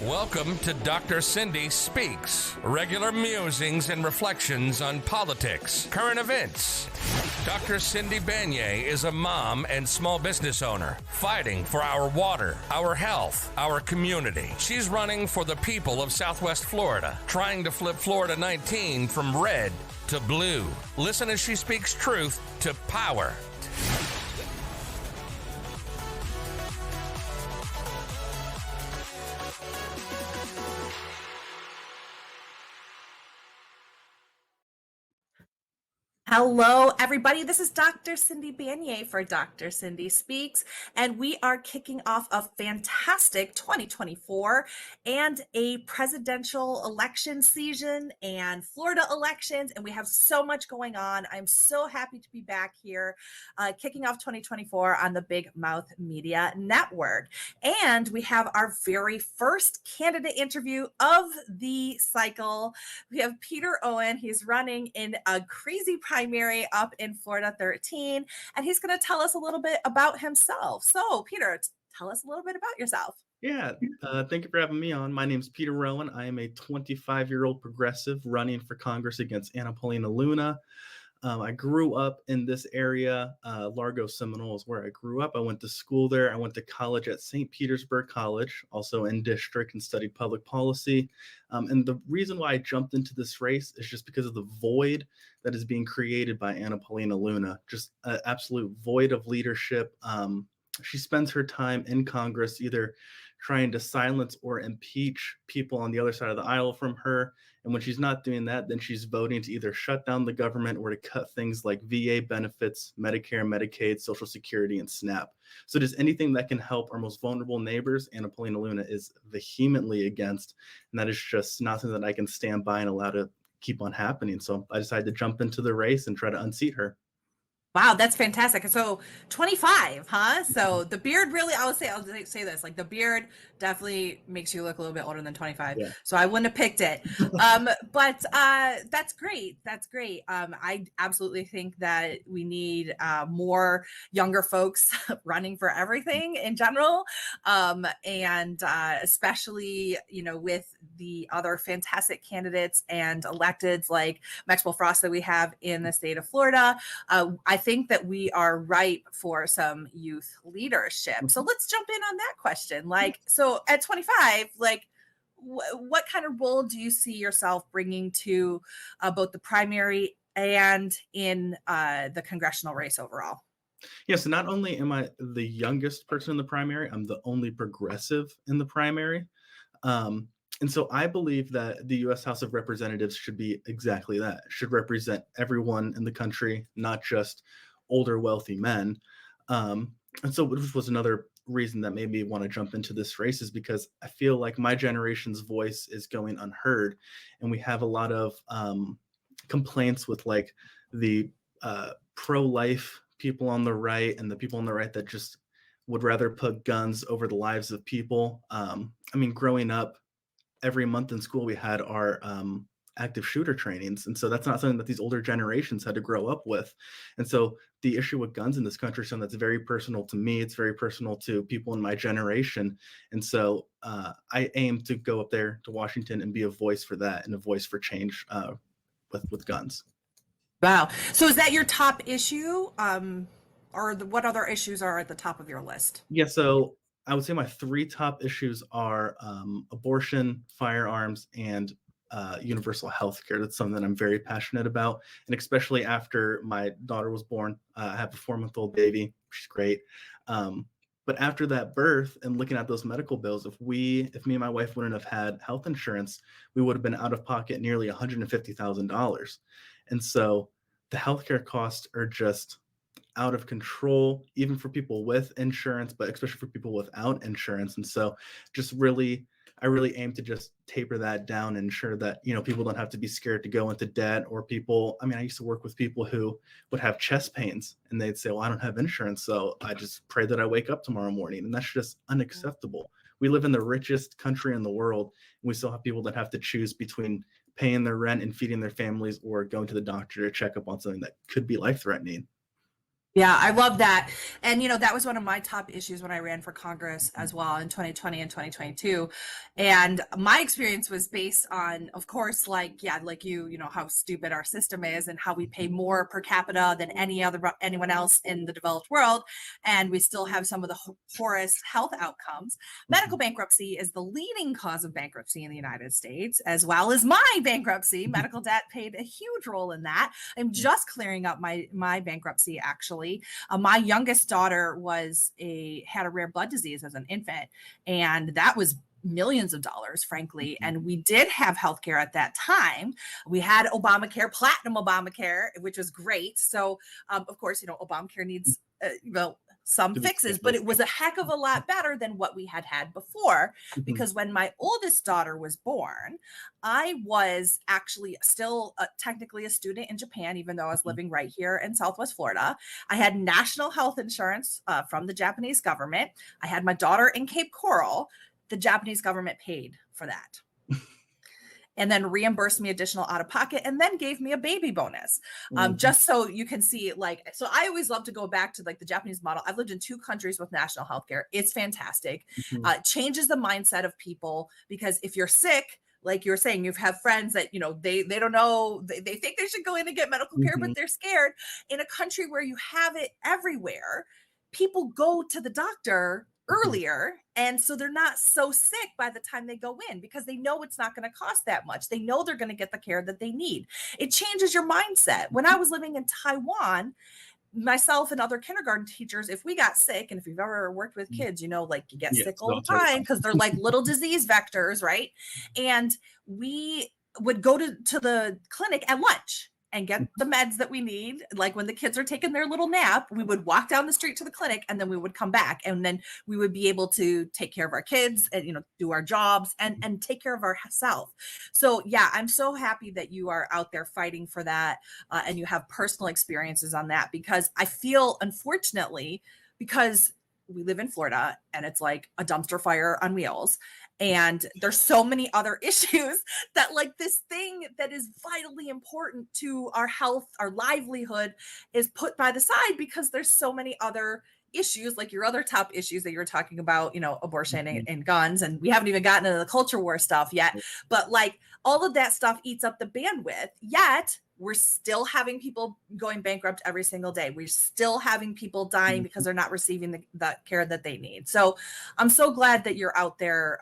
Welcome to Dr. Cindy Speaks, regular musings and reflections on politics, current events. Dr. Cindy Banyai is a mom and small business owner fighting for our water, our health, our community. She's running for the people of Southwest Florida, trying to flip Florida 19 from red to blue. Listen as she speaks truth to power. Hello, everybody. This is Dr. Cindy Banyai for Dr. Cindy Speaks, and we are kicking off a fantastic 2024 and a presidential election season and Florida elections, and we have so much going on. I'm so happy to be back here, kicking off 2024 on the Big Mouth Media Network. And we have our very first candidate interview of the cycle. We have Peter Owen. He's running in a crazy primary up in Florida 13, and he's going to tell us a little bit about himself. So, Peter, tell us a little bit about yourself. Yeah, thank you for having me on. My name is Peter Owen. I am a 25-year-old progressive running for Congress against Ana Paulina Luna. I grew up in this area. Largo Seminole is where I grew up. I went to school there. I went to college at St. Petersburg College, also in district, and studied public policy. And the reason why I jumped into this race is just because of the void that is being created by Ana Paulina Luna, just an absolute void of leadership. She spends her time in Congress either trying to silence or impeach people on the other side of the aisle from her. And when she's not doing that, then she's voting to either shut down the government or to cut things like VA benefits, Medicare, Medicaid, Social Security, and SNAP. So just anything that can help our most vulnerable neighbors, Ana Paulina Luna is vehemently against. And that is just not something that I can stand by and allow to keep on happening. So I decided to jump into the race and try to unseat her. Wow, that's fantastic. So 25, huh? So the beard really, I'll say this, like the beard definitely makes you look a little bit older than 25. Yeah. So I wouldn't have picked it. But that's great. That's great. I absolutely think that we need more younger folks running for everything in general. And especially, with the other fantastic candidates and electeds like Maxwell Frost that we have in the state of Florida. I think that we are ripe for some youth leadership. So let's jump in on that question. So at 25, what kind of role do you see yourself bringing to both the primary and in the congressional race overall? Yeah, so not only am I the youngest person in the primary, I'm the only progressive in the primary. And so I believe that the U.S. House of Representatives should be exactly that. It should represent everyone in the country, not just older, wealthy men. And so which was another reason that made me want to jump into this race is because I feel like my generation's voice is going unheard. And we have a lot of complaints with like the pro-life people on the right and the people on the right that just would rather put guns over the lives of people. Growing up, every month in school we had our active shooter trainings, and so that's not something that these older generations had to grow up with. And so the issue with guns in this country is something that's very personal to me. It's very personal to people in my generation, and so I aim to go up there to Washington and be a voice for that and a voice for change with guns. Wow. So is that your top issue, or what other issues are at the top of your list? Yeah, so I would say my three top issues are abortion, firearms, and universal health care. That's something that I'm very passionate about. And especially after my daughter was born, I have a 4-month-old baby. She's great. But after that birth and looking at those medical bills, if me and my wife wouldn't have had health insurance, we would have been out of pocket nearly $150,000. And so the healthcare costs are just out of control, even for people with insurance, but especially for people without insurance. And so I really aim to just taper that down and ensure that, people don't have to be scared to go into debt, or people, I used to work with people who would have chest pains and they'd say, well, I don't have insurance, so I just pray that I wake up tomorrow morning. And that's just unacceptable. We live in the richest country in the world, and we still have people that have to choose between paying their rent and feeding their families or going to the doctor to check up on something that could be life-threatening. Yeah, I love that. And, that was one of my top issues when I ran for Congress as well in 2020 and 2022. And my experience was based on, of course, like how stupid our system is and how we pay more per capita than anyone else in the developed world. And we still have some of the poorest health outcomes. Medical bankruptcy is the leading cause of bankruptcy in the United States, as well as my bankruptcy. Medical debt played a huge role in that. I'm just clearing up my bankruptcy, actually. My youngest daughter had a rare blood disease as an infant, and that was millions of dollars, frankly. And we did have healthcare at that time. We had Obamacare, platinum Obamacare, which was great. So, of course, Obamacare needs, some fixes, but it was a heck of a lot better than what we had before. Because when my oldest daughter was born, I was actually still technically a student in Japan, even though I was living right here in Southwest Florida. I had national health insurance from the Japanese government. I had my daughter in Cape Coral. The Japanese government paid for that. And then reimbursed me additional out of pocket, and then gave me a baby bonus. Just so you can see, so I always love to go back to the Japanese model. I've lived in 2 countries with national healthcare. It's fantastic. It changes the mindset of people, because if you're sick, like you're saying, you have friends that, they don't know, they think they should go in and get medical care, but they're scared. In a country where you have it everywhere, people go to the doctor earlier, and so they're not so sick by the time they go in, because they know it's not going to cost that much. They know they're going to get the care that they need. It changes your mindset. When I was living in Taiwan, myself and other kindergarten teachers, if we got sick, and if you've ever worked with kids, you get sick all the time because they're like little disease vectors, right? And we would go to the clinic at lunch and get the meds that we need. Like when the kids are taking their little nap, we would walk down the street to the clinic, and then we would come back, and then we would be able to take care of our kids and, do our jobs and take care of ourselves. So yeah, I'm so happy that you are out there fighting for that. And you have personal experiences on that, because I feel, unfortunately, because we live in Florida and it's like a dumpster fire on wheels. And there's so many other issues that this thing that is vitally important to our health, our livelihood, is put by the side, because there's so many other issues, like your other top issues that you're talking about, abortion and guns. And we haven't even gotten into the culture war stuff yet, but all of that stuff eats up the bandwidth. Yet we're still having people going bankrupt every single day. We're still having people dying because they're not receiving the care that they need. So I'm so glad that you're out there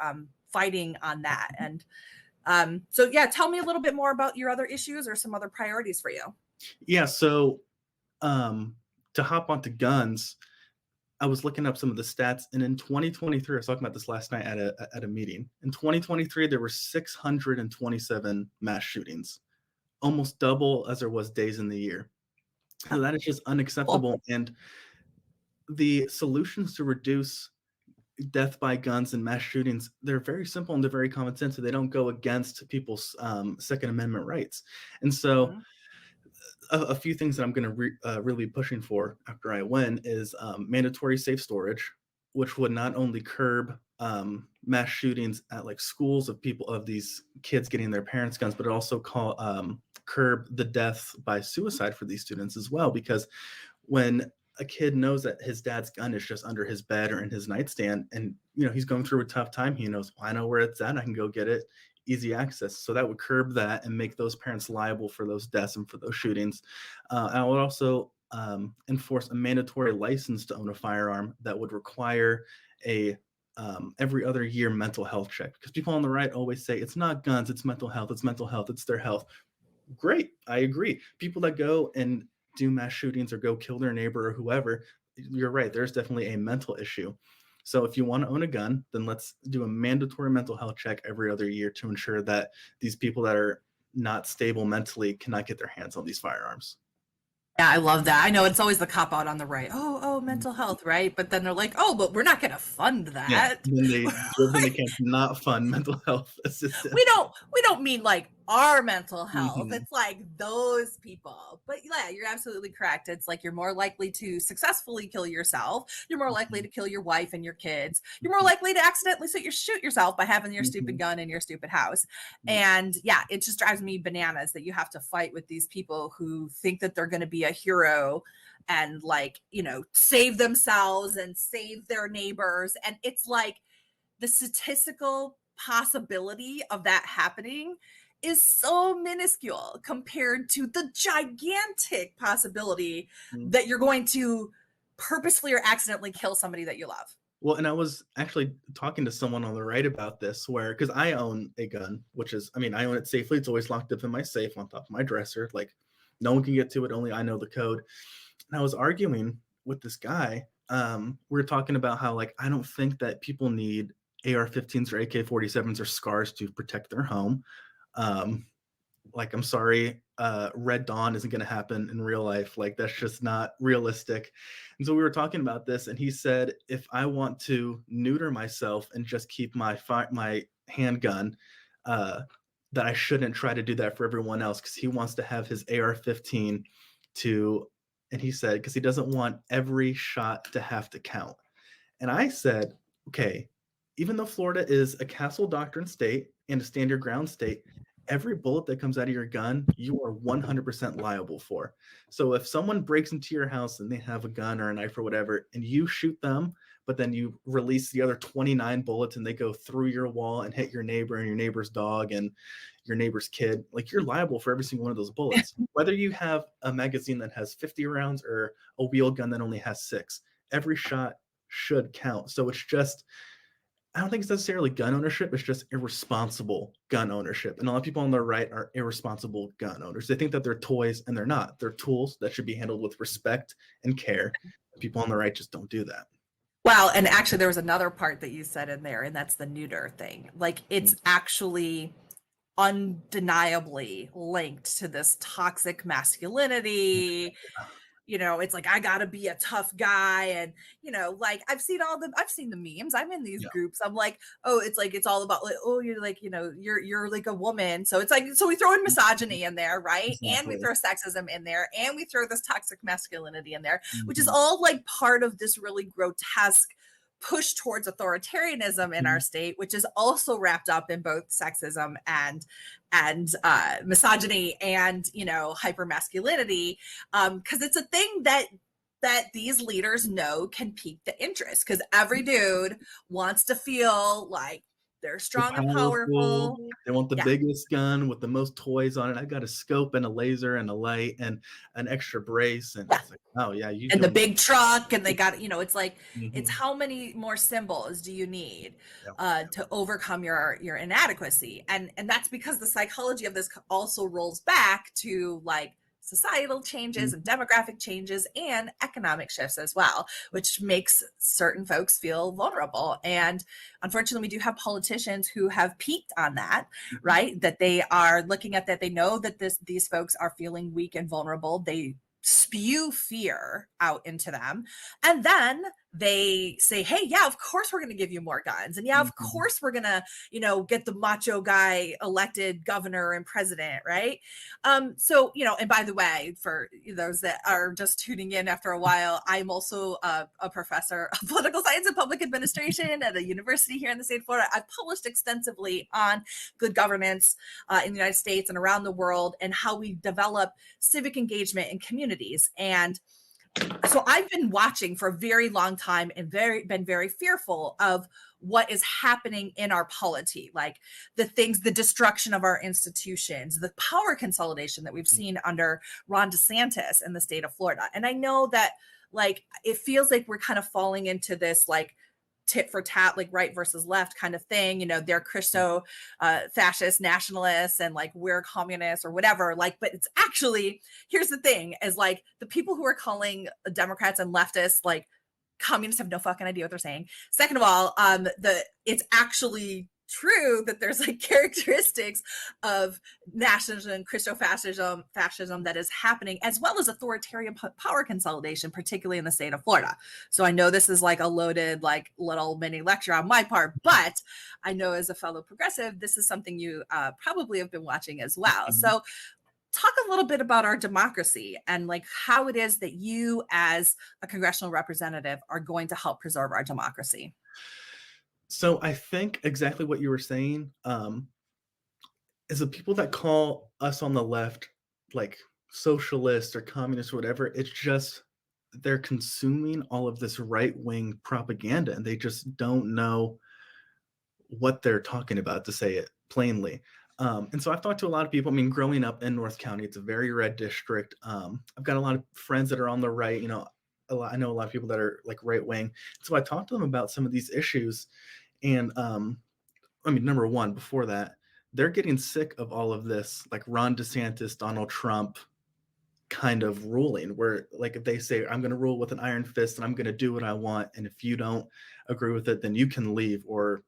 fighting on that. And so yeah, tell me a little bit more about your other issues or some other priorities for you. Yeah. So to hop onto guns, I was looking up some of the stats, and in 2023, I was talking about this last night at a meeting. In 2023, there were 627 mass shootings, almost double as there was days in the year. So that is just unacceptable. And the solutions to reduce death by guns and mass shootings, they're very simple and they're very common sense. So they don't go against people's Second Amendment rights. And so a few things that I'm going to really pushing for after I win is mandatory safe storage, which would not only curb mass shootings at schools of these kids getting their parents' guns, but it also curb the death by suicide for these students as well. Because when a kid knows that his dad's gun is just under his bed or in his nightstand, and he's going through a tough time, he knows, I know where it's at, I can go get it. Easy access. So that would curb that and make those parents liable for those deaths and for those shootings. I would also enforce a mandatory license to own a firearm that would require a every other year mental health check, because people on the right always say it's not guns, it's mental health, it's their health. Great, I agree. People that go and do mass shootings or go kill their neighbor or whoever, you're right, there's definitely a mental issue. So if you want to own a gun, then let's do a mandatory mental health check every other year to ensure that these people that are not stable mentally cannot get their hands on these firearms. Yeah, I love that. I know it's always the cop out on the right. Oh, mental health, right? But then they're like, oh, but we're not going to fund that. Yeah, then they can't not fund mental health assistance. We don't don't mean like our mental health. Mhm. It's like those people. But yeah, you're absolutely correct. It's like you're more likely to successfully kill yourself. You're more likely to kill your wife and your kids. You're more likely to accidentally shoot yourself by having your stupid gun in your stupid house. And yeah, it just drives me bananas that you have to fight with these people who think that they're going to be a hero and like, you know, save themselves and save their neighbors. And it's like the statistical possibility of that happening is so minuscule compared to the gigantic possibility that you're going to purposefully or accidentally kill somebody that you love. Well, and I was actually talking to someone on the right about this, where because I own a gun, which is, I mean, I own it safely. It's always locked up in my safe on top of my dresser. Like, no one can get to it. Only I know the code. And I was arguing with this guy. We were talking about how, like, I don't think that people need AR-15s or AK-47s or SCARs to protect their home. Like, I'm sorry, Red Dawn isn't going to happen in real life. Like, that's just not realistic. And so we were talking about this, and he said, if I want to neuter myself and just keep my handgun, that I shouldn't try to do that for everyone else, because he wants to have his AR-15 to, and he said, because he doesn't want every shot to have to count. And I said, okay, even though Florida is a castle doctrine state and a stand your ground state, every bullet that comes out of your gun, you are 100% liable for. So if someone breaks into your house and they have a gun or a knife or whatever, and you shoot them, but then you release the other 29 bullets and they go through your wall and hit your neighbor and your neighbor's dog and your neighbor's kid, like, you're liable for every single one of those bullets. Whether you have a magazine that has 50 rounds or a wheel gun that only has 6, every shot should count. So it's just, I don't think it's necessarily gun ownership. It's just irresponsible gun ownership. And a lot of people on the right are irresponsible gun owners. They think that they're toys, and they're not. They're tools that should be handled with respect and care. People on the right just don't do that. Well, and actually there was another part that you said in there, and that's the neuter thing. Like, it's actually undeniably linked to this toxic masculinity. You know, it's like, I gotta be a tough guy. And, you know, like, I've seen the memes. I'm in these groups. I'm like, oh, it's like, it's all about like, oh, you're like, you know, you're like a woman. So it's like, so we throw in misogyny in there, right? Exactly. And we throw sexism in there, and we throw this toxic masculinity in there, which is all like part of this really grotesque push towards authoritarianism in our state, which is also wrapped up in both sexism and misogyny and, you know, hypermasculinity, because it's a thing that these leaders know can pique the interest, because every dude wants to feel like they're strong and powerful. They want the biggest gun with the most toys on it. I got a scope and a laser and a light and an extra brace. And it's like, oh yeah, you and the big truck, and they got, you know, it's like, it's Mhm. how many more symbols do you need Yeah. to overcome your inadequacy? And that's because the psychology of this also rolls back to like societal changes and demographic changes and economic shifts as well, which makes certain folks feel vulnerable. And unfortunately, we do have politicians who have peaked on that, right? That they are looking at that. They know that these folks are feeling weak and vulnerable. They spew fear out into them, and then they say, hey, yeah, of course we're going to give you more guns, and yeah, of course we're going to, you know, get the macho guy elected governor and president, right? So, you know, and by the way, for those that are just tuning in after a while, I'm also a professor of political science and public administration at a university here in the state of Florida. I've published extensively on good governance in the United States and around the world, and how we develop civic engagement in communities. And so I've been watching for a very long time and been very fearful of what is happening in our polity, like the destruction of our institutions, the power consolidation that we've seen under Ron DeSantis in the state of Florida. And I know that, like, it feels like we're kind of falling into this like tit for tat, like right versus left kind of thing. You know, they're Christo fascist nationalists, and like we're communists or whatever. Like, but it's actually, here's the thing, is like the people who are calling Democrats and leftists like communists have no fucking idea what they're saying. Second of all, it's actually true that there's like characteristics of nationalism, fascism that is happening, as well as authoritarian power consolidation, particularly in the state of Florida. So I know this is like a loaded, like little mini lecture on my part, but I know as a fellow progressive, this is something you probably have been watching as well. So talk a little bit about our democracy and like how it is that you as a congressional representative are going to help preserve our democracy. So I think exactly what you were saying is the people that call us on the left like socialists or communists or whatever, it's just they're consuming all of this right-wing propaganda and they just don't know what they're talking about, to say it plainly. And so I've talked to a lot of people. I mean, growing up in North County, it's a very red district. I've got a lot of friends that are on the right. You know, I know a lot of people that are like right wing. So I talked to them about some of these issues. And I mean, number one, before that, they're getting sick of all of this, like Ron DeSantis, Donald Trump kind of ruling, where like if they say, I'm going to rule with an iron fist and I'm going to do what I want. And if you don't agree with it, then you can leave. Or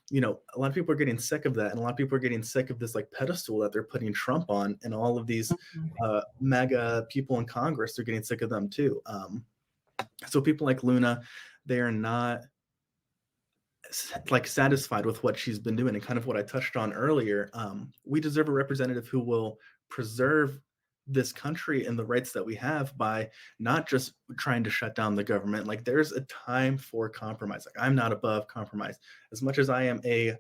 you know, a lot of people are getting sick of that, and a lot of people are getting sick of this like pedestal that they're putting Trump on, and all of these MAGA people in Congress are getting sick of them too. So people like Luna, they are not like satisfied with what she's been doing, and kind of what I touched on earlier. We deserve a representative who will preserve this country and the rights that we have by not just trying to shut down the government. Like there's a time for compromise. Like I'm not above compromise. As much as I am a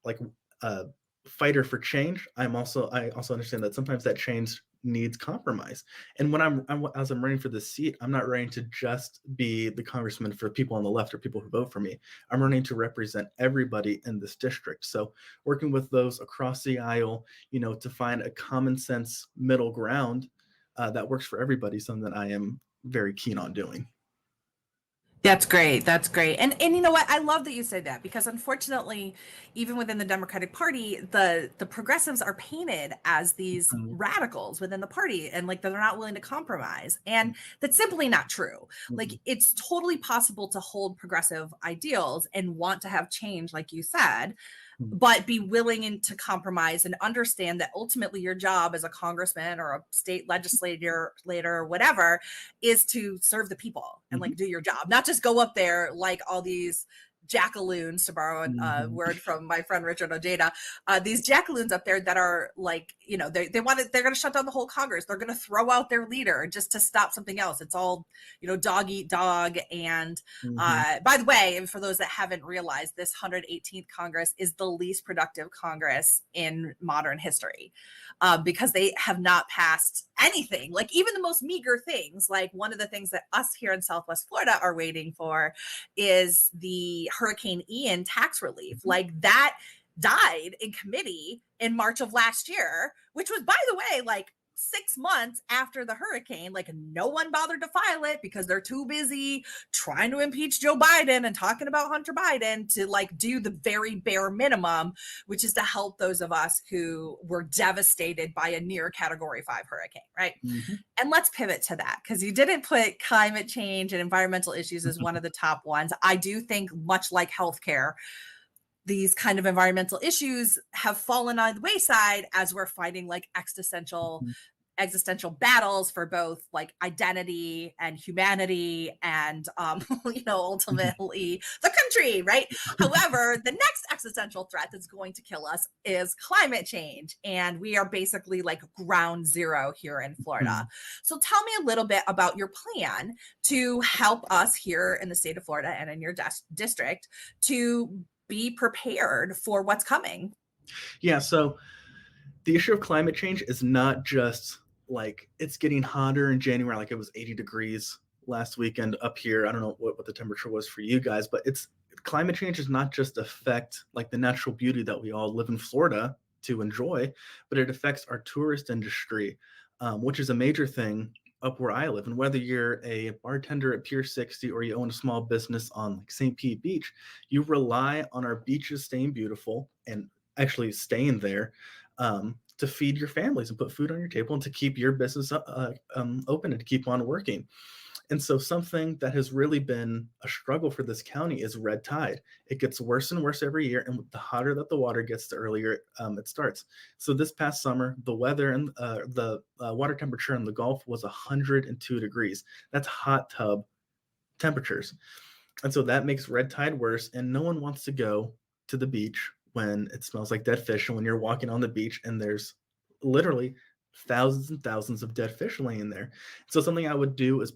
like a fighter for change, I also understand that sometimes that change needs compromise. And when as I'm running for this seat, I'm not running to just be the congressman for people on the left or people who vote for me. I'm running to represent everybody in this district. So working with those across the aisle, you know, to find a common sense middle ground that works for everybody, something that I am very keen on doing. That's great. That's great. And you know what? I love that you said that, because unfortunately, even within the Democratic Party, the progressives are painted as these Mhm. radicals within the party, and like they're not willing to compromise. And that's simply not true. Like Mhm. it's totally possible to hold progressive ideals and want to have change, like you said, Mhm. but be willing to compromise and understand that ultimately your job as a congressman or a state legislator or whatever is to serve the people and like Mhm. do your job, not just go up there like all these jackaloons, to borrow a Mhm. word from my friend Richard Ojeda, these jackaloons up there that are like, you know, they're going to shut down the whole Congress. They're going to throw out their leader just to stop something else. It's all, you know, dog eat dog. And Mhm. by the way, and for those that haven't realized, this 118th Congress is the least productive Congress in modern history, because they have not passed anything, like even the most meager things. Like one of the things that us here in Southwest Florida are waiting for is the Hurricane Ian tax relief. Mhm. Like that died in committee in March of last year, which was, by the way, like 6 months after the hurricane. Like no one bothered to file it because they're too busy trying to impeach Joe Biden and talking about Hunter Biden to like do the very bare minimum, which is to help those of us who were devastated by a near category 5 hurricane, right? Mhm. And let's pivot to that, because you didn't put climate change and environmental issues as one of the top ones. I do think, much like healthcare, these kind of environmental issues have fallen on the wayside as we're fighting like existential battles for both like identity and humanity and you know, ultimately the country, right? However, the next existential threat that's going to kill us is climate change, and we are basically like ground zero here in Florida. Mhm. So tell me a little bit about your plan to help us here in the state of Florida and in your district to be prepared for what's coming. Yeah, so the issue of climate change is not just like it's getting hotter in January, like it was 80 degrees last weekend up here. I don't know what the temperature was for you guys, but it's climate change does not just affect like the natural beauty that we all live in Florida to enjoy, but it affects our tourist industry, which is a major thing up where I live. And whether you're a bartender at Pier 60 or you own a small business on like St. Pete Beach, you rely on our beaches staying beautiful and actually staying there, to feed your families and put food on your table and to keep your business open and to keep on working. And so something that has really been a struggle for this county is red tide. It gets worse and worse every year, and the hotter that the water gets, the earlier it starts. So this past summer, the weather and the water temperature in the Gulf was 102 degrees. That's hot tub temperatures. And so that makes red tide worse, and no one wants to go to the beach when it smells like dead fish and when you're walking on the beach and there's literally thousands and thousands of dead fish laying there. So something I would do is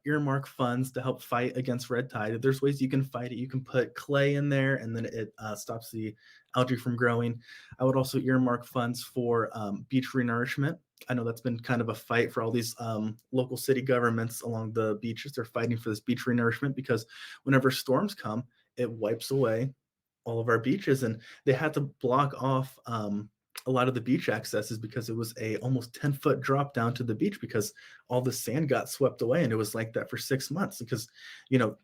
earmark funds to help fight against red tide. There's ways you can fight it. You can put clay in there, and then it stops the algae from growing. I would also earmark funds for beach renourishment. I know that's been kind of a fight for all these local city governments along the beaches. They're fighting for this beach renourishment because whenever storms come, it wipes away all of our beaches, and they had to block off a lot of the beach accesses because it was a almost 10-foot drop down to the beach because all the sand got swept away, and it was like that for 6 months because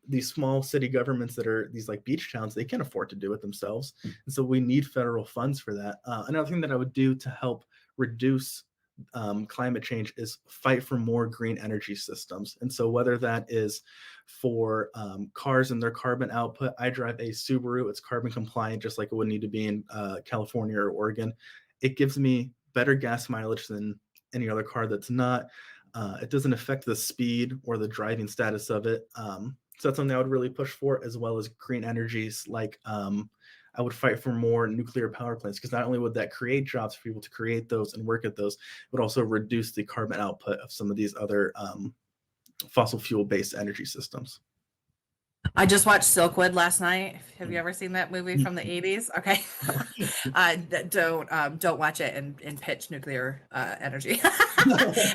these small city governments that are these like beach towns, they can't afford to do it themselves, and so we need federal funds for that. Another thing that I would do to help reduce climate change is fight for more green energy systems. And so whether that is for cars and their carbon output, I drive a Subaru. It's carbon compliant, just like it would need to be in California or Oregon. It gives me better gas mileage than any other car that's not. It doesn't affect the speed or the driving status of it. So that's something I would really push for, as well as green energies like I would fight for more nuclear power plants, because not only would that create jobs for people to create those and work at those, it would also reduce the carbon output of some of these other fossil fuel based energy systems. I just watched Silkwood last night. Have you ever seen that movie from the 80s? Okay. Don't watch it and pitch nuclear energy.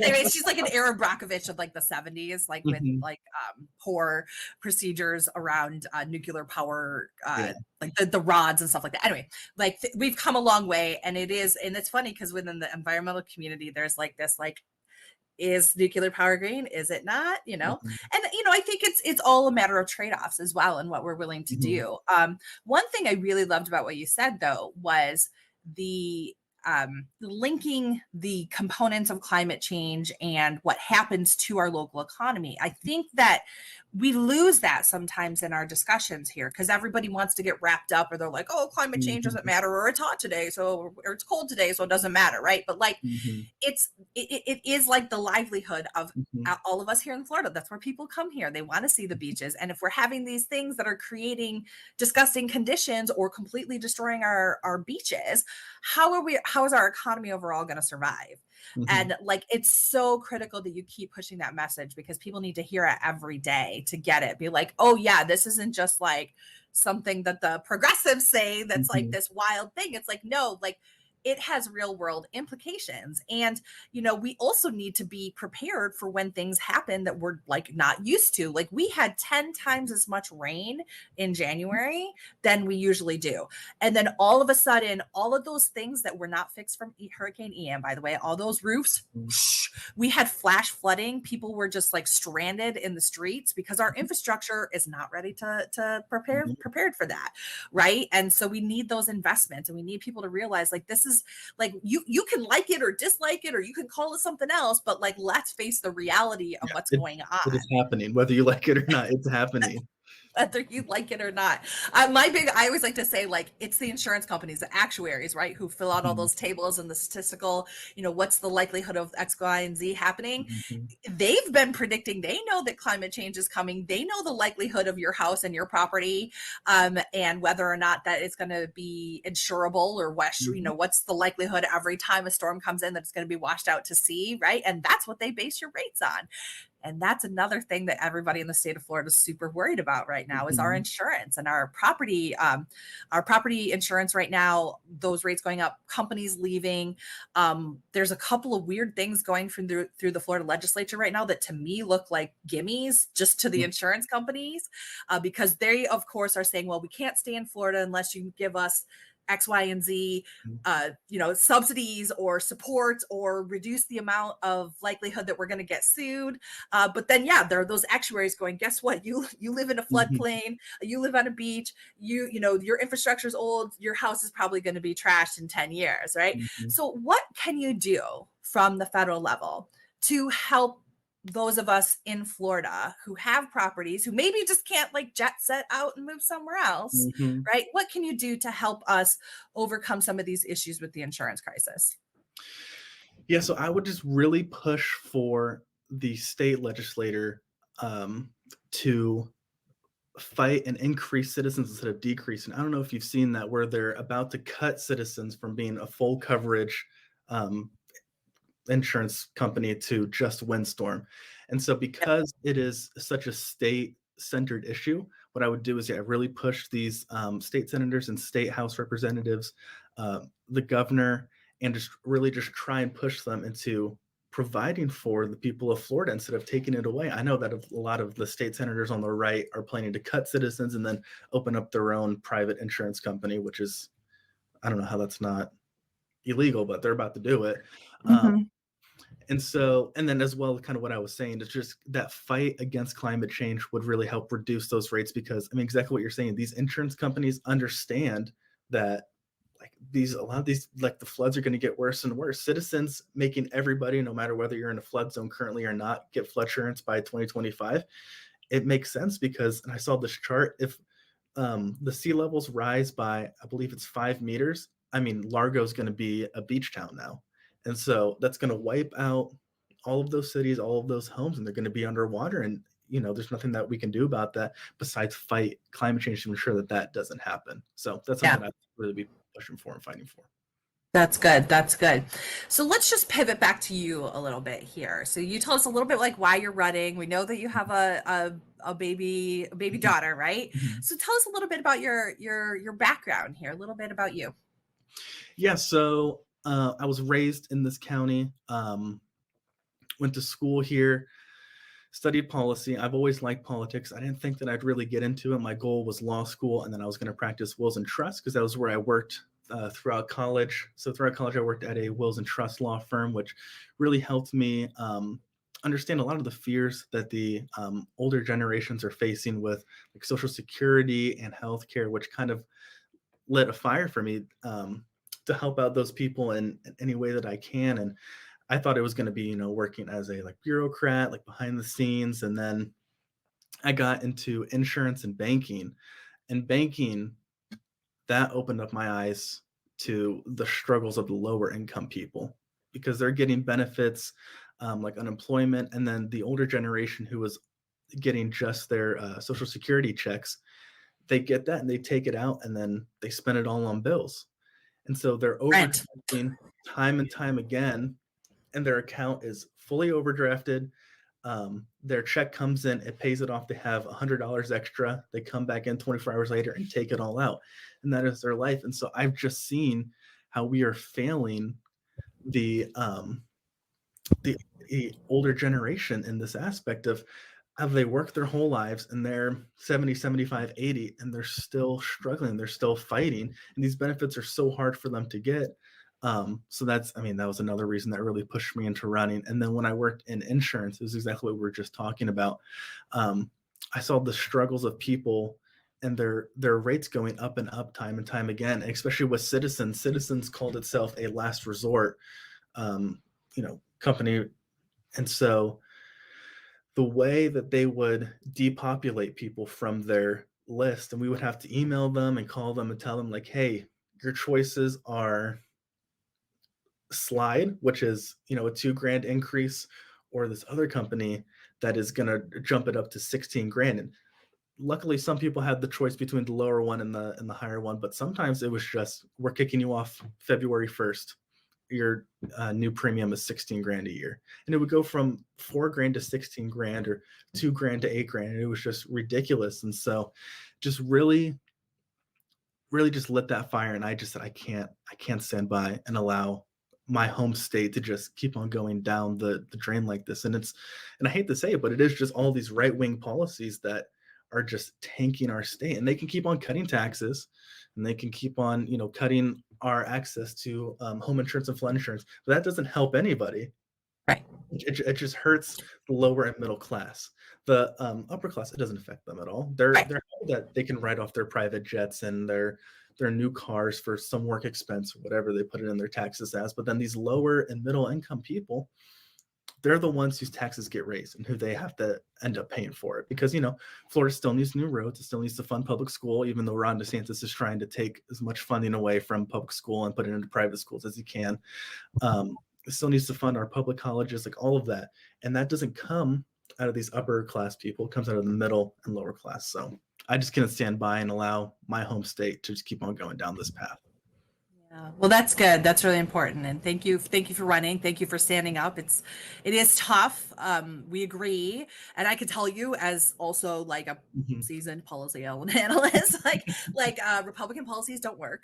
Anyways, she's like an Aaron Brockovich of like the 70s, like with like poor procedures around nuclear power, like the rods and stuff like that. Anyway, like we've come a long way, and it's funny because within the environmental community, there's like this like, is nuclear power green? Is it not? And I think it's all a matter of trade-offs as well, and what we're willing to do. One thing I really loved about what you said though was the linking the components of climate change and what happens to our local economy. I think that we lose that sometimes in our discussions here because everybody wants to get wrapped up, or they're like, oh, climate change doesn't matter, or it's hot today, or it's cold today, so it doesn't matter, right? But like it is like the livelihood of all of us here in Florida. That's where people come here. They want to see the beaches. And if we're having these things that are creating disgusting conditions or completely destroying our beaches, how is our economy overall going to survive? And like, it's so critical that you keep pushing that message, because people need to hear it every day to get it. Be like, oh yeah, this isn't just like something that the progressives say that's like this wild thing. It's like, no, like it has real world implications. And, we also need to be prepared for when things happen that we're like not used to. Like we had 10 times as much rain in January than we usually do. And then all of a sudden, all of those things that were not fixed from Hurricane Ian, by the way, all those roofs, we had flash flooding. People were just like stranded in the streets because our infrastructure is not ready to prepared for that. Right. And so we need those investments, and we need people to realize like, this is like, you can like it or dislike it, or you can call it something else, but like, let's face the reality of what's going on. It is happening, whether you like it or not. It's happening. Whether you like it or not. I always like to say, like, it's the insurance companies, the actuaries, right, who fill out all those tables and the statistical, what's the likelihood of X, Y, and Z happening. They've been predicting, they know that climate change is coming. They know the likelihood of your house and your property, and whether or not that it's going to be insurable, or what's the likelihood every time a storm comes in that it's going to be washed out to sea, right? And that's what they base your rates on. And that's another thing that everybody in the state of Florida is super worried about right now is our insurance and our property insurance right now, those rates going up, companies leaving. There's a couple of weird things going through the Florida legislature right now that to me look like gimmies just to the insurance companies, because they, of course, are saying, well, we can't stay in Florida unless you give us X, Y, and Z, subsidies or support, or reduce the amount of likelihood that we're going to get sued. But then, there are those actuaries going, guess what? You live in a floodplain, you live on a beach, your infrastructure is old, your house is probably going to be trashed in 10 years, right? So what can you do from the federal level to help those of us in Florida who have properties, who maybe just can't like jet set out and move somewhere else, Mhm. right? What can you do to help us overcome some of these issues with the insurance crisis? Yeah, so I would just really push for the state legislator to fight and increase citizens instead of decrease. And I don't know if you've seen that, where they're about to cut Citizens from being a full coverage um, insurance company to just windstorm. And so, Yep. because it is such a state centered issue, what I would do is, yeah, really push these state senators and state house representatives, the governor, and just really just try and push them into providing for the people of Florida instead of taking it away. I know that a lot of the state senators on the right are planning to cut Citizens and then open up their own private insurance company, which is, I don't know how that's not illegal, but they're about to do it. Um, Mhm. and so, and then as well, kind of what I was saying is just that fight against climate change would really help reduce those rates, because I mean, exactly what you're saying, these insurance companies understand that like a lot of these, like the floods are going to get worse and worse. Citizens making everybody, no matter whether you're in a flood zone currently or not, get flood insurance by 2025. It makes sense because, and I saw this chart, if the sea levels rise by, I believe it's 5 meters, I mean, Largo's going to be a beach town now. And so that's going to wipe out all of those cities, all of those homes, and they're going to be underwater. And, there's nothing that we can do about that besides fight climate change to ensure that that doesn't happen. So that's Yeah. something I'd really be pushing for and fighting for. That's good. That's good. So let's just pivot back to you a little bit here. So you told us a little bit like why you're running. We know that you have a baby daughter, right? Mhm. So tell us a little bit about your background here, a little bit about you. Yeah, so I was raised in this county, went to school here, studied policy. I've always liked politics. I didn't think that I'd really get into it. My goal was law school, and then I was going to practice wills and trusts because that was where I worked throughout college. So throughout college, I worked at a wills and trust law firm, which really helped me understand a lot of the fears that the older generations are facing with like Social Security and healthcare, which kind of lit a fire for me to help out those people in any way that I can. And I thought it was going to be, working as a like bureaucrat, like behind the scenes. And then I got into insurance and banking. And banking, that opened up my eyes to the struggles of the lower income people because they're getting benefits like unemployment. And then the older generation who was getting just their Social Security checks, they get that and they take it out and then they spend it all on bills. And so they're Rent. overdrafting time and time again, and their account is fully overdrafted. Their check comes in, it pays it off. They have $100 extra. They come back in 24 hours later and take it all out. And that is their life. And so I've just seen how we are failing the the, the older generation in this aspect of how they work their whole lives and they're 70, 75, 80, and they're still struggling. They're still fighting. And these benefits are so hard for them to get. So that was another reason that really pushed me into running. And then when I worked in insurance, it was exactly what we were just talking about. I saw the struggles of people and their rates going up and up time and time again, and especially with Citizens. Citizens called itself a last resort, company. And so the way that they would depopulate people from their list, and we would have to email them and call them and tell them like, hey, your choices are Slide, which is a 2 grand increase, or this other company that is going to jump it up to 16 grand. And luckily some people had the choice between the lower one and the higher one, but sometimes it was just, we're kicking you off February 1st. Your new premium is 16 grand a year. And it would go from 4 grand to 16 grand or 2 grand to 8 grand. And it was just ridiculous. And so just really just lit that fire. And I just said, I can't stand by and allow my home state to just keep on going down the drain like this. And I hate to say it, but it is just all these right-wing policies that are just tanking our state, and they can keep on cutting taxes and they can keep on, cutting our access to home insurance and flood insurance, but that doesn't help anybody. Right. It just hurts the lower and middle class. The upper class, it doesn't affect them at all. They're Right. happy that they can write off their private jets and their new cars for some work expense or whatever they put it in their taxes as. But then these lower and middle income people, they're the ones whose taxes get raised and who they have to end up paying for it. Because, Florida still needs new roads. It still needs to fund public school, even though Ron DeSantis is trying to take as much funding away from public school and put it into private schools as he can. It still needs to fund our public colleges, like all of that. And that doesn't come out of these upper class people. It comes out of the middle and lower class. So I just can't stand by and allow my home state to just keep on going down this path. Yeah. Well, that's good. That's really important. And thank you for running. Thank you for standing up. It is tough. We agree. And I can tell you, as also like a seasoned policy analyst, like Republican policies don't work.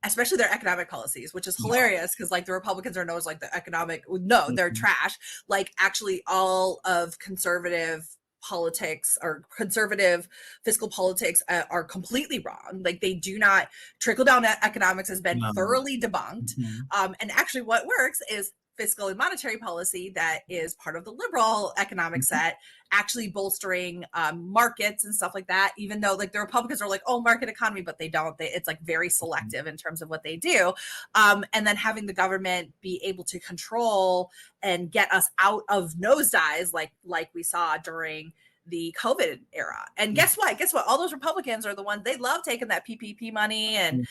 Especially their economic policies, which is hilarious because like the Republicans are known as like the economic, no, they're trash. Like actually all of conservative politics or conservative fiscal politics are completely wrong. Like they do not, trickle down economics has been thoroughly debunked. And actually what works is fiscal and monetary policy that is part of the liberal economic set, actually bolstering markets and stuff like that, even though like the Republicans are like, oh, market economy, but they don't. It's like very selective in terms of what they do. And then having the government be able to control and get us out of nosedives like we saw during the COVID era. And guess what? All those Republicans are the ones, they love taking that PPP money and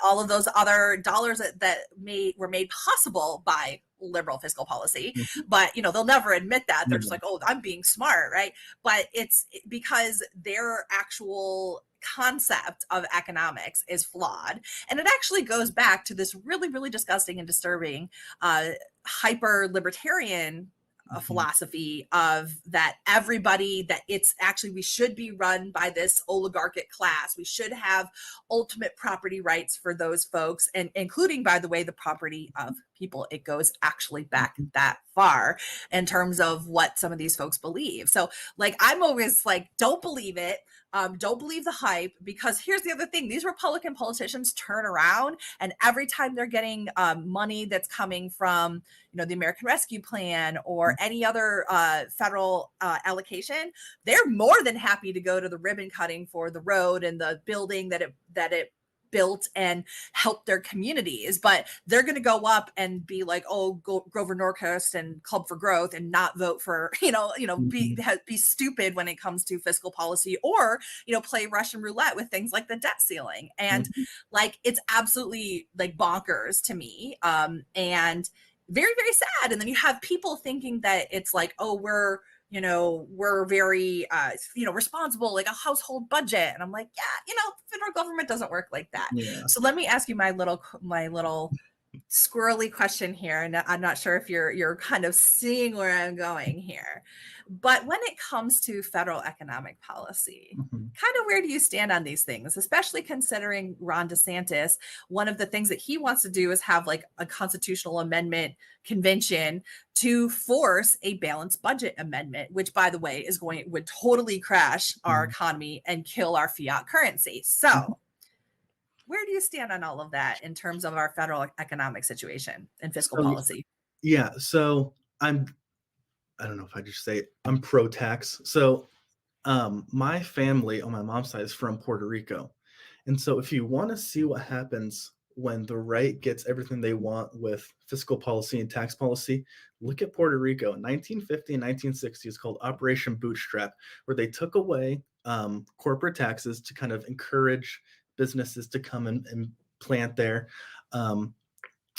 all of those other dollars that were made possible by liberal fiscal policy. But, they'll never admit that. They're just like, oh, I'm being smart, right? But it's because their actual concept of economics is flawed. And it actually goes back to this really, really disgusting and disturbing hyper libertarian philosophy of that it's actually, we should be run by this oligarchic class. We should have ultimate property rights for those folks, and including, by the way, the property of people. It goes actually back that far in terms of what some of these folks believe. So like, I'm always like, don't believe it. Don't believe the hype, because here's the other thing. These Republican politicians turn around, and every time they're getting money that's coming from, the American Rescue Plan or any other federal allocation, they're more than happy to go to the ribbon cutting for the road and the building that it built and help their communities. But they're going to go up and be like, oh, Grover Norquist and Club for Growth, and not vote for, be stupid when it comes to fiscal policy, or, play Russian roulette with things like the debt ceiling. And like, it's absolutely like bonkers to me. And very, very sad. And then you have people thinking that it's like, oh, we're very, responsible, like a household budget. And I'm like, yeah, federal government doesn't work like that. Yeah. So let me ask you my little squirrely question here. And I'm not sure if you're kind of seeing where I'm going here, but when it comes to federal economic policy, kind of where do you stand on these things, especially considering Ron DeSantis? One of the things that he wants to do is have like a constitutional amendment convention to force a balanced budget amendment, which, by the way, would totally crash our economy and kill our fiat currency. So where do you stand on all of that in terms of our federal economic situation and fiscal policy? Yeah. So I don't know if I just say I'm pro-tax. So my family on my mom's side is from Puerto Rico. And so if you want to see what happens when the right gets everything they want with fiscal policy and tax policy, look at Puerto Rico. In 1950 and 1960, it's called Operation Bootstrap, where they took away corporate taxes to kind of encourage businesses to come and plant there.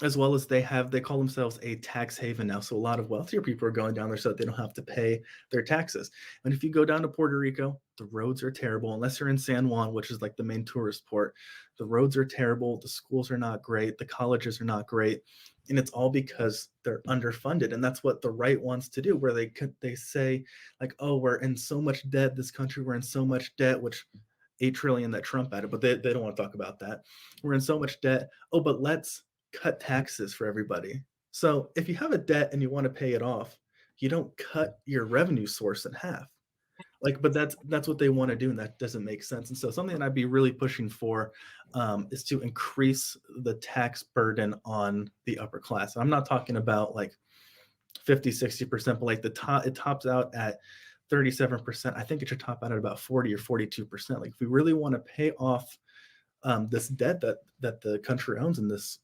As well as they call themselves a tax haven now. So a lot of wealthier people are going down there so that they don't have to pay their taxes. And if you go down to Puerto Rico, the roads are terrible, unless you're in San Juan, which is like the main tourist port. The roads are terrible. The schools are not great. The colleges are not great. And it's all because they're underfunded. And that's what the right wants to do, where they say like, oh, we're in so much debt, this country, we're in so much debt, which 8 trillion that Trump added, but they don't want to talk about that. We're in so much debt. Oh, but let's cut taxes for everybody. So if you have a debt and you want to pay it off, you don't cut your revenue source in half. But that's what they want to do, and that doesn't make sense. And so something that I'd be really pushing for is to increase the tax burden on the upper class. I'm not talking about like 50, 60%, but like it tops out at 37%. I think it should top out at about 40 or 42%. Like if we really want to pay off this debt that the country owns and this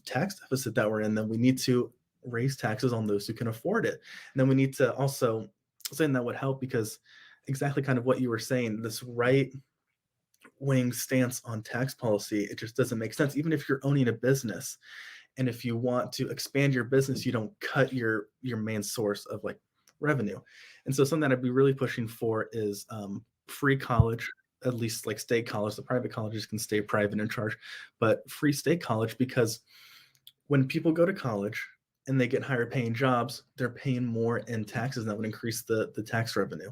tax deficit that we're in, then we need to raise taxes on those who can afford it. And then we need to also, something that would help, because exactly kind of what you were saying, this right wing stance on tax policy, it just doesn't make sense. Even if you're owning a business, and if you want to expand your business, you don't cut your main source of like revenue. And so something that I'd be really pushing for is free college, at least like state college. The private colleges can stay private and charge, but free state college, because when people go to college and they get higher paying jobs, they're paying more in taxes, and that would increase the tax revenue.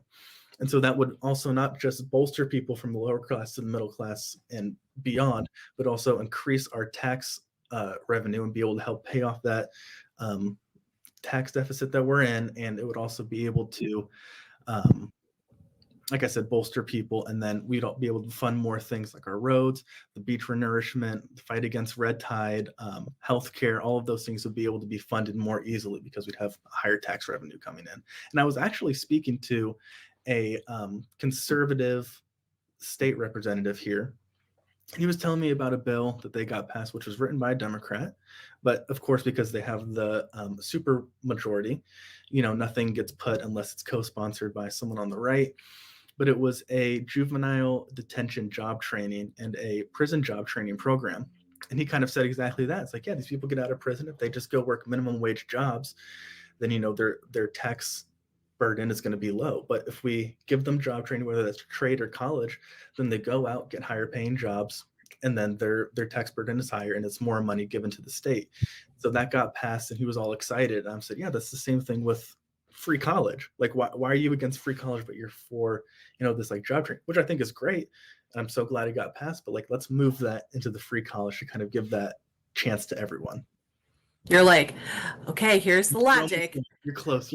And so that would also not just bolster people from the lower class to the middle class and beyond, but also increase our tax revenue and be able to help pay off that tax deficit that we're in. And it would also be able to, like I said, bolster people. And then we'd be able to fund more things like our roads, the beach renourishment, the fight against red tide, healthcare. All of those things would be able to be funded more easily because we'd have higher tax revenue coming in. And I was actually speaking to a conservative state representative here. He was telling me about a bill that they got passed, which was written by a Democrat. But of course, because they have the super majority, nothing gets put unless it's co-sponsored by someone on the right. But it was a juvenile detention job training and a prison job training program. And he kind of said exactly that. It's like, yeah, these people get out of prison. If they just go work minimum wage jobs, then, their tax burden is going to be low. But if we give them job training, whether that's trade or college, then they go out, get higher paying jobs, and then their tax burden is higher, and it's more money given to the state. So that got passed, and he was all excited. And I said, yeah, that's the same thing with free college. Like, why are you against free college, but you're for, this like job training, which I think is great. And I'm so glad it got passed, but like, let's move that into the free college to kind of give that chance to everyone. You're like, okay, here's the logic. You're close.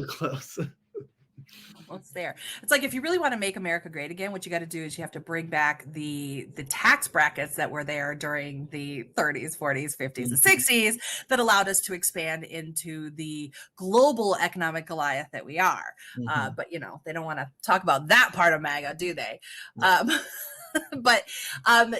Almost there. It's like, if you really want to make America great again, what you got to do is you have to bring back the tax brackets that were there during the 30s, 40s, 50s, and 60s that allowed us to expand into the global economic Goliath that we are. But they don't want to talk about that part of MAGA, do they? But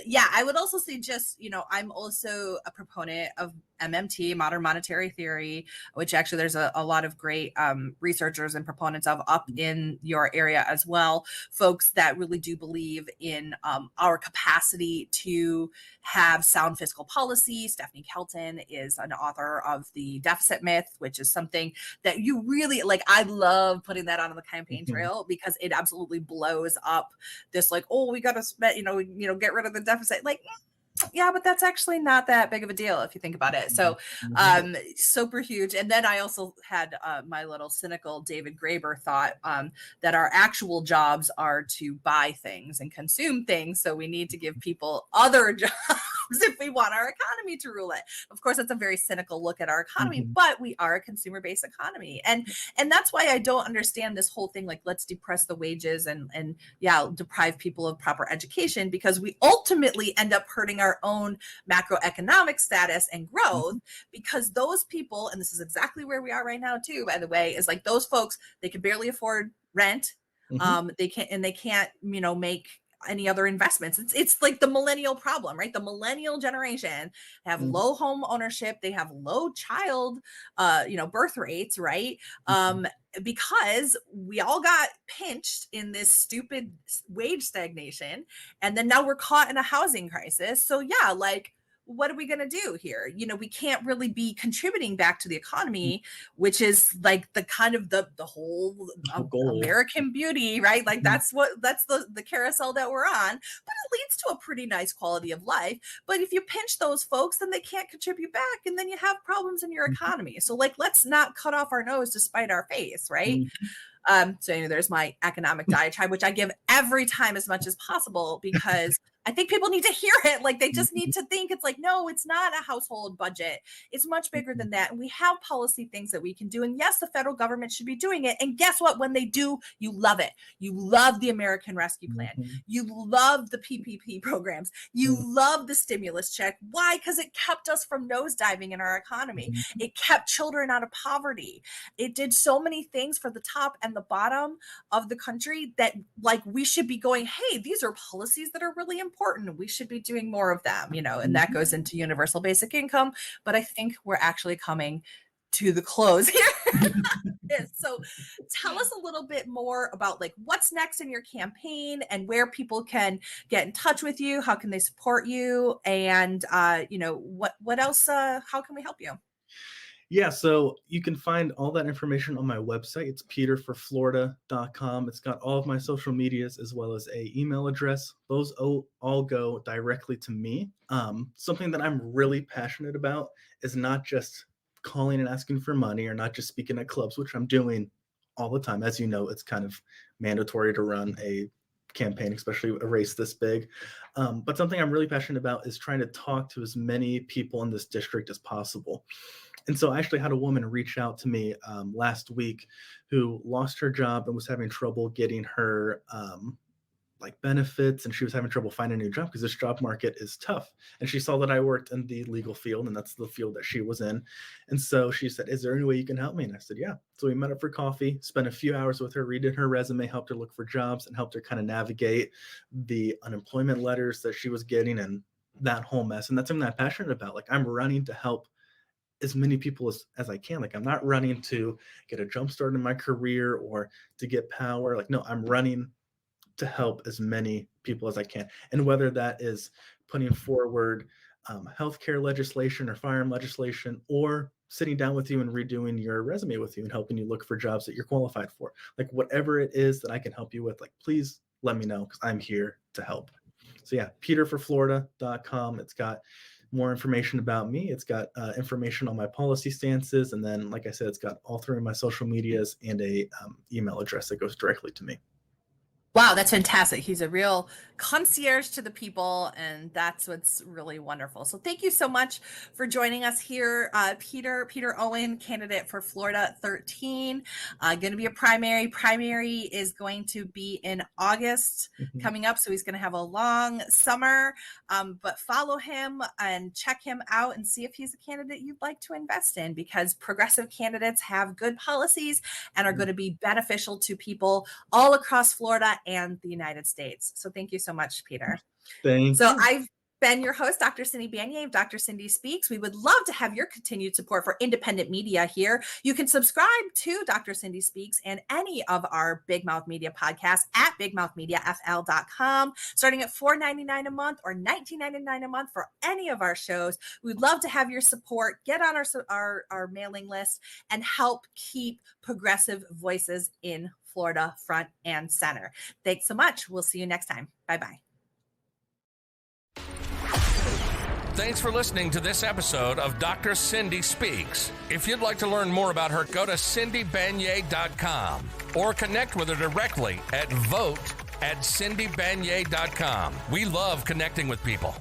yeah, I would also say just, I'm also a proponent of MMT, modern monetary theory, which actually there's a lot of great researchers and proponents of up in your area as well. Folks that really do believe in our capacity to have sound fiscal policy. Stephanie Kelton is an author of The Deficit Myth, which is something that you really like. I love putting that on the campaign trail because it absolutely blows up this like, oh, we got to spend, get rid of the deficit. Like, yeah, but that's actually not that big of a deal if you think about it. So super huge. And then I also had my little cynical David Graeber thought that our actual jobs are to buy things and consume things. So we need to give people other jobs if we want our economy to rule it. Of course, that's a very cynical look at our economy, but we are a consumer-based economy. And that's why I don't understand this whole thing, like, let's depress the wages and deprive people of proper education, because we ultimately end up hurting our own macroeconomic status and growth, because those people, and this is exactly where we are right now too, by the way, is like those folks, they can barely afford rent. They can't, make any other investments. It's like the millennial problem, right? The millennial generation have low home ownership. They have low child, birth rates, right? Because we all got pinched in this stupid wage stagnation. And then now we're caught in a housing crisis. So yeah, like, what are we going to do here? We can't really be contributing back to the economy, which is like the kind of the whole American beauty, right? Like that's the carousel that we're on, but it leads to a pretty nice quality of life. But if you pinch those folks, then they can't contribute back, and then you have problems in your economy. So like, let's not cut off our nose to spite our face, right? So there's my economic diatribe, which I give every time as much as possible, because I think people need to hear it. Like, they just need to think it's like, no, it's not a household budget. It's much bigger than that. And we have policy things that we can do. And yes, the federal government should be doing it. And guess what? When they do, you love it. You love the American Rescue Plan. You love the PPP programs. You love the stimulus check. Why? Because it kept us from nosediving in our economy. It kept children out of poverty. It did so many things for the top and the bottom of the country that, like, we should be going, hey, these are policies that are really important. We should be doing more of them, and that goes into universal basic income. But I think we're actually coming to the close here. So tell us a little bit more about like what's next in your campaign and where people can get in touch with you. How can they support you? And, what else, how can we help you? Yeah, so you can find all that information on my website. It's peterforflorida.com. It's got all of my social medias as well as a email address. Those all go directly to me. Something that I'm really passionate about is not just calling and asking for money or not just speaking at clubs, which I'm doing all the time. As you know, it's kind of mandatory to run a campaign, especially a race this big. But something I'm really passionate about is trying to talk to as many people in this district as possible. And so I actually had a woman reach out to me last week who lost her job and was having trouble getting her benefits, and she was having trouble finding a new job because this job market is tough. And she saw that I worked in the legal field, and that's the field that she was in. And so she said, "Is there any way you can help me?" And I said, "Yeah." So we met up for coffee, spent a few hours with her, redid her resume, helped her look for jobs, and helped her kind of navigate the unemployment letters that she was getting and that whole mess. And that's something I'm passionate about. Like, I'm running to help as many people as I can. Like, I'm not running to get a jump start in my career or to get power. Like, no, I'm running to help as many people as I can. And whether that is putting forward healthcare legislation or firearm legislation, or sitting down with you and redoing your resume with you and helping you look for jobs that you're qualified for, like whatever it is that I can help you with, like, please let me know, because I'm here to help. So yeah, peterforflorida.com. It's got more information about me. It's got information on my policy stances. And then, like I said, it's got all three of my social medias and a email address that goes directly to me. Wow, that's fantastic. He's a real concierge to the people, and that's what's really wonderful. So thank you so much for joining us here. Peter Owen, candidate for Florida 13, going to be a primary. Primary is going to be in August coming up, so he's going to have a long summer, but follow him and check him out and see if he's a candidate you'd like to invest in, because progressive candidates have good policies and are going to be beneficial to people all across Florida and the United States. So thank you so much, Peter. Thank you. I've been your host, Dr. Cindy Banyai of Dr. Cindy Speaks. We would love to have your continued support for independent media here. You can subscribe to Dr. Cindy Speaks and any of our Big Mouth Media podcasts at bigmouthmediafl.com, starting at $4.99 a month or $19.99 a month for any of our shows. We'd love to have your support. Get on our mailing list and help keep progressive voices in Florida front and center. Thanks so much. We'll see you next time. Bye-bye. Thanks for listening to this episode of Dr. Cindy Speaks. If you'd like to learn more about her, go to cindybanyai.com or connect with her directly at vote@cindybanyai.com. We love connecting with people.